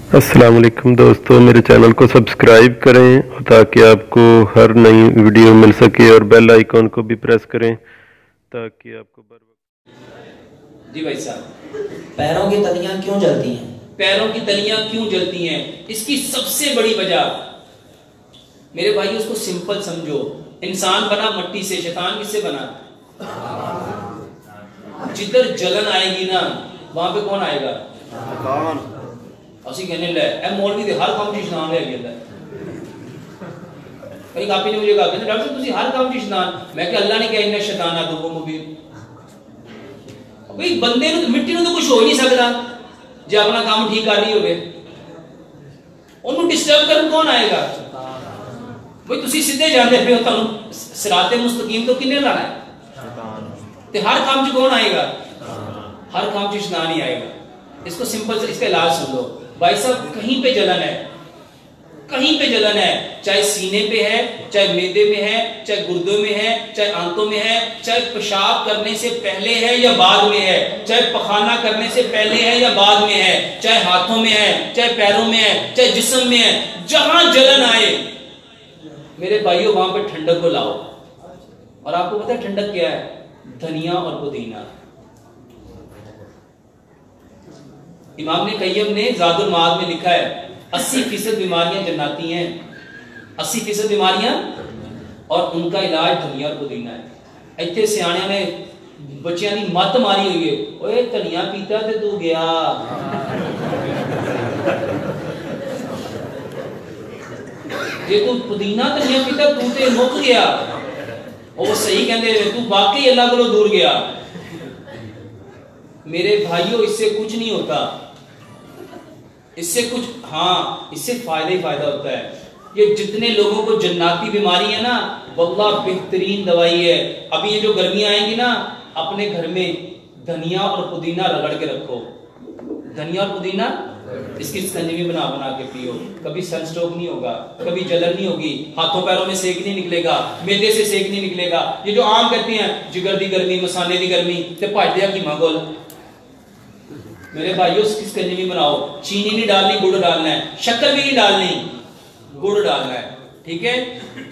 अस्सलाम वालेकुम दोस्तों, मेरे चैनल को सब्सक्राइब करें ताकि आपको हर नई वीडियो मिल सके और बेल आइकॉन को भी प्रेस करें ताकि आपको जी भाई साहब, पैरों की तलियां क्यों जलती हैं? पैरों की तलियां क्यों जलती हैं? इसकी सबसे बड़ी वजह मेरे भाई, उसको सिंपल समझो। इंसान बना मट्टी से, शैतान किससे बना? जिधर जलन आएगी ना, वहां पे कौन आएगा? ਅਸੀਂ कहने ले ए मौलवी दे हर काम च इशनान है गया। कई कापी ने मुझे कहा कि डॉक्टर तुसी हर काम च इशनान। मैं कि अल्लाह ने कहा इन्ना शैतान अदुव्वुम मुबीन। भाई बंदे नु मिट्टी नु तो कुछ हो ही नहीं सकता जे अपना काम ठीक कर रही होवे। ओनु डिस्टर्ब करन कौन आएगा? भाई तुसी सीधे जांदे पे हो, तुहानू सिराते मुस्तकीम तो किन्ने लाना है? शैतान। ते हर काम च कौन आएगा? हर काम च शैतान ही आएगा। इसको सिंपल से इसका इलाज सुन लो भाई साहब। कहीं पे जलन है, कहीं पे जलन है, चाहे सीने पे है, चाहे मैदे में है, चाहे गुर्दों में है, चाहे आंतों में है, चाहे पेशाब करने से पहले है या बाद में है, चाहे पखाना करने से पहले है या बाद में है, चाहे हाथों में है, चाहे पैरों में है, चाहे जिस्म में है, जहां जलन आए मेरे भाइयों वहां पे ठंडक को लाओ। और आपको पता है ठंडक क्या है? धनिया और पुदीना। इमाम ने कय्यम ने ज़ादुल माद में लिखा है 80% बीमारियां जन्नती हैं, 80% बीमारियां, और उनका इलाज धनिया और पुदीना है। इतने सियाणिया ने बच्चियां की मत मारी हुई है, ओए धनिया पीता ते तू गया। जे तू पुदीना धनिया पीता तू ते मुक गया। वो सही कहते तू वाकई अल्लाह को दूर गया। मेरे भाइयों इससे कुछ नहीं होता, इससे कुछ, हाँ इससे फायदा ही फायदा होता है। ये जितने लोगों को जन्नाती बीमारी है ना, वल्लाह बेहतरीन दवाई है। अभी ये जो गर्मियां आएंगी ना, अपने घर में धनिया और पुदीना रगड़ के रखो। धनिया और पुदीना इसकी संजीवी बना बना के पियो। कभी सनस्ट्रोक नहीं होगा, कभी जलन नहीं होगी, हाथों पैरों में सेक नहीं निकलेगा, मैदे से सेक नहीं निकलेगा। ये जो आम कहते हैं जिगर दी गर्मी, मसाले दी गर्मी ते भाजदे की मांगोल। मेरे भाइयों किस कंजमी बनाओ, चीनी नहीं डालनी, गुड़ डालना है, शक्कर भी नहीं डालनी, गुड़ डालना है, ठीक है।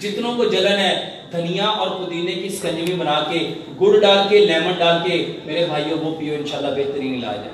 जितनों को जलन है धनिया और पुदीने की कंजमी बना के, गुड़ डाल के, लेमन डाल के मेरे भाइयों वो पियो, इंशाल्लाह बेहतरीन इलाज है।